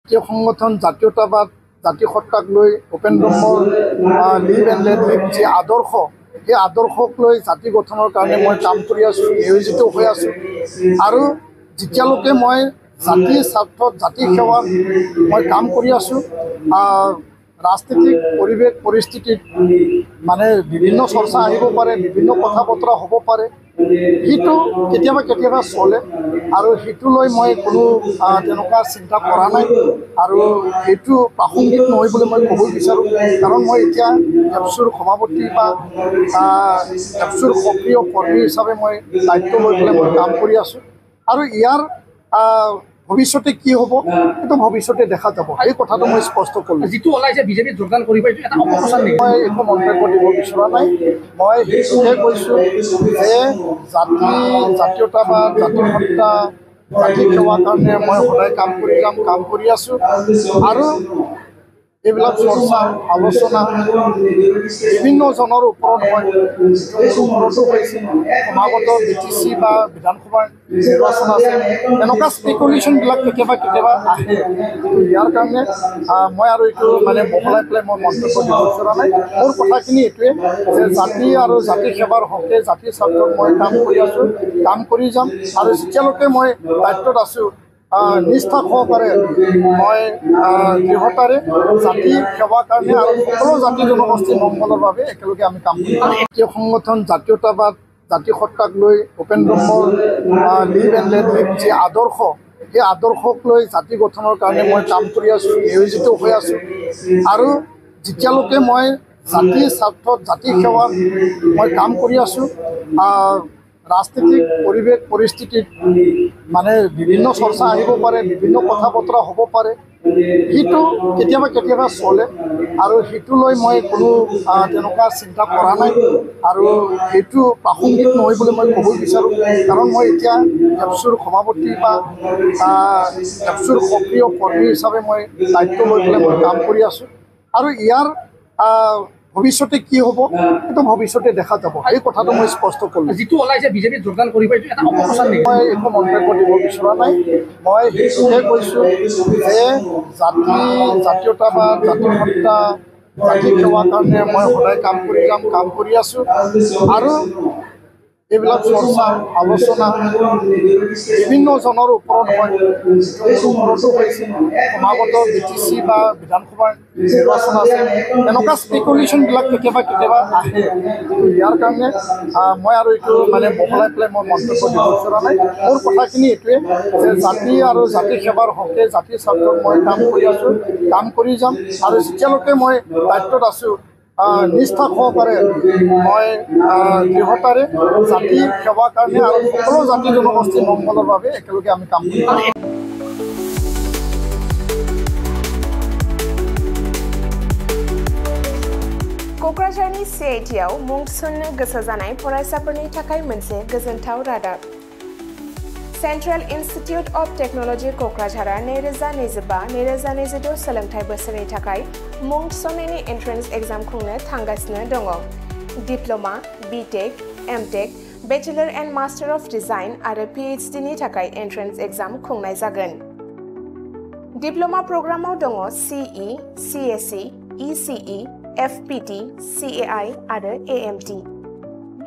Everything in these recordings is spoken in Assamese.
জাতীয় সংগঠন জাতীয়তাবাদ জাতি সত্তাক লৈ Upendra live and let live যি আদৰ্শ সেই আদৰ্শক লৈ জাতি গঠনৰ কাৰণে মই কাম কৰি আছোঁ, নিয়োজিত হৈ আছোঁ। আৰু যেতিয়ালৈকে মই জাতিৰ স্বাৰ্থত জাতিৰ সেৱাত মই কাম কৰি আছোঁ, ৰাজনীতিক পৰিৱেশ পৰিস্থিতিত মানে বিভিন্ন চৰ্চা আহিব পাৰে, বিভিন্ন কথা বতৰা হ'ব পাৰে, সেইটো কেতিয়াবা কেতিয়াবা চলে আৰু সেইটো লৈ মই কোনো তেনেকুৱা চিন্তা কৰা নাই আৰু সেইটো প্ৰাসংগিক নহয় বুলি মই ক'ব বিচাৰোঁ। কাৰণ মই এতিয়া এপছুৰ সভাপতি বা এপছুৰ সক্ৰিয় কৰ্মী হিচাপে মই দায়িত্ব লৈ পেলাই মই কাম কৰি আছোঁ আৰু ইয়াৰ ভৱিষ্যতে কি হ'ব সেইটো ভৱিষ্যতে দেখা যাব, এই কথাটো মই স্পষ্ট কৰিলোঁ। যিটো ওলাইছে বিজেপিত যোগদান কৰিব এইটো এটা অপপ্ৰচাৰ নেকি? মই একো মন্তব্য দিব বিচৰা নাই। মই সেইটোহে কৈছোঁ যে জাতীয়তাবাদ জাতি সত্তা জাতি সেৱাৰ কাৰণে মই সদায় কাম কৰি যাম, কাম কৰি আছোঁ আৰু এইবিলাক চৰ্চা আলোচনা বিভিন্নজনৰ ওপৰত হয়, ওপৰতো হৈছে। সমাগত BTC বা বিধানসভাৰ নিৰ্বাচন আছে, এনেকুৱা স্পেকুলেশ্যনবিলাক কেতিয়াবা কেতিয়াবা আহে। ইয়াৰ কাৰণে মই আৰু এইটো মানে বহলাই পেলাই মই মন্তব্য দিব বিচৰা নাই। মোৰ কথাখিনি এইটোৱে যে জাতি আৰু জাতি সেৱাৰ হকে জাতিৰ স্বাৰ্থত মই কাম কৰি আছোঁ, কাম কৰি যাম আৰু যেতিয়ালৈকে মই দায়িত্বত আছোঁ নিষ্ঠা সহকাৰে মই দৃঢ়তাৰে জাতিৰ সেৱাৰ কাৰণে আৰু সকলো জাতি জনগোষ্ঠীৰ মংগলৰ বাবে একেলগে আমি কাম কৰিম। জাতীয় সংগঠন জাতীয়তাবাদ জাতি সত্তাক লৈ Upendra live and let live যি আদৰ্শ সেই আদৰ্শক লৈ জাতি গঠনৰ কাৰণে মই কাম কৰি আছোঁ, নিয়োজিত হৈ আছোঁ আৰু যেতিয়ালৈকে মই জাতিৰ স্বাৰ্থত জাতিৰ সেৱাত মই কাম কৰি আছোঁ, ৰাজনীতিক পৰিৱেশ পৰিস্থিতিত মানে বিভিন্ন চৰ্চা আহিব পাৰে, বিভিন্ন কথা বতৰা হ'ব পাৰে, সেইটো কেতিয়াবা কেতিয়াবা চলে আৰু সেইটো লৈ মই কোনো তেনেকুৱা চিন্তা কৰা নাই আৰু সেইটো প্ৰাসংগিক নহয় বুলি মই ক'ব বিচাৰোঁ। কাৰণ মই এতিয়া এপছুৰ সভাপতি বা এপছুৰ সক্ৰিয় কৰ্মী হিচাপে মই দায়িত্ব লৈ পেলাই মই কাম কৰি আছোঁ আৰু ইয়াৰ ভৱিষ্যতে কি হ'ব সেইটো ভৱিষ্যতে দেখা যাব, এই কথাটো মই স্পষ্ট কৰিলোঁ। যিটো ওলাইছে বিজেপিত যোগদান কৰিব এইটো এটা অপপ্ৰচাৰ নেকি? মই একো মন্তব্য দিব বিচৰা নাই। মই সেইটোহে কৈছোঁ যে জাতীয়তাবাদ জাতি সত্তা জাতি সেৱাৰ কাৰণে মই সদায় কাম কৰি যাম, কাম কৰি আছোঁ আৰু এইবিলাক চৰ্চা আলোচনা বিভিন্নজনৰ ওপৰত হয়, ওপৰতো হৈছে। সমাগত BTC বা বিধানসভাৰ নিৰ্বাচন আছে, এনেকুৱা স্পেকুলেশ্যনবিলাক কেতিয়াবা কেতিয়াবা আহে। ইয়াৰ কাৰণে মই আৰু এইটো মানে বহলাই পেলাই মই মন্তব্য দিব বিচৰা নাই। মোৰ কথাখিনি এইটোৱে যে জাতি আৰু জাতি সেৱাৰ হকে জাতিৰ স্বাৰ্থত মই কাম কৰি আছোঁ, কাম কৰি যাম আৰু যেতিয়ালৈকে মই দায়িত্বত আছোঁ নিষ্ঠা সহকাৰে মই দৃঢ়তাৰে জাতিৰ সেৱাৰ কাৰণে আৰু সকলো জাতি জনগোষ্ঠীৰ মংগলৰ বাবে একেলগে আমি কাম কৰিম। क'क्राझारनि CITआव मुं थिसननो गोसो जानाय फरायसाफोरनि थाखाय मोनसे गोजोनथाव रादाब। सेन्ट्रेल इन्स्टिट्युट अफ टेक्न'लजि क'क्राझारआ 2025-2026 सोलोंथाइ बोसोरनि थाखाय मुं थिसननायनि एन्ट्रेन्स एग्जाम खुंनो थांगासिनो दङ। Diploma, BTech, MTech, bachelor and master of design आरो PhD नि थाखाय एन्ट्रेन्स एग्जाम खुंनाय जागोन। डिप्ल'मा प्रग्रामाव दङ CE, CSE, ECE, FPT, CAI आरो AMT।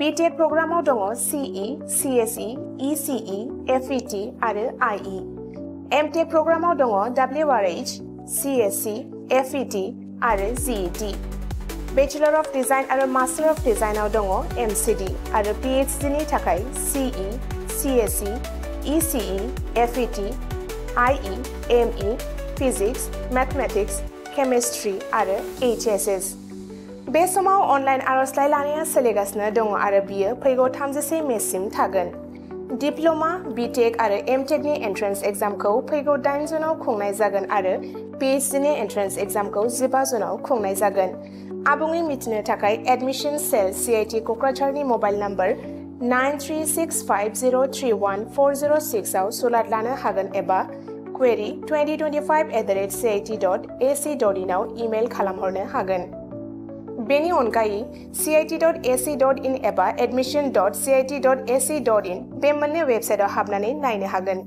BTech प्रग्रामाव दङ CE, CSE, ECE, FET आरो IE। MTech प्रग्रामाव दङ WRH, CSC, FET आरो GET। बेचेलर अफ डिजाइन आरो मास्टार अफ डिजाइनाव दङ MCD आरो PhD नि थाखाय CE, CSE, ECE, FET, IE, ME, physics, mathematics, chemistry आरो HSS। बे समाव अनलाइन आर'जलाइ लानाया सोलिगासिनो दङ आरो बियो फैगौ 31 मेसिम थागोन। डिप्ल'मा, BTech आरो MTech नि एन्ट्रेन्स एग्जामखौ फैगौ 8 जुनाव खुंनाय जागोन आरो PhD नि एन्ट्रेन्स एग्जामखौ 15 जुनाव खुंनाय जागोन। आबुङै मिथिनो थाखाय एडमिशन सेल CIT क'क्राझारनि मबाइल नम्बर 9365031406 आव सुलाद लानो हागोन एबा query 2025@cit.ac.in आव इमेल खालामहरनो हागोन। बेनि अनगायै cit.ac.in एबा admission.cit.ac.in बे मोननै वेबसाइटआव हाबनानै नायनो हागोन।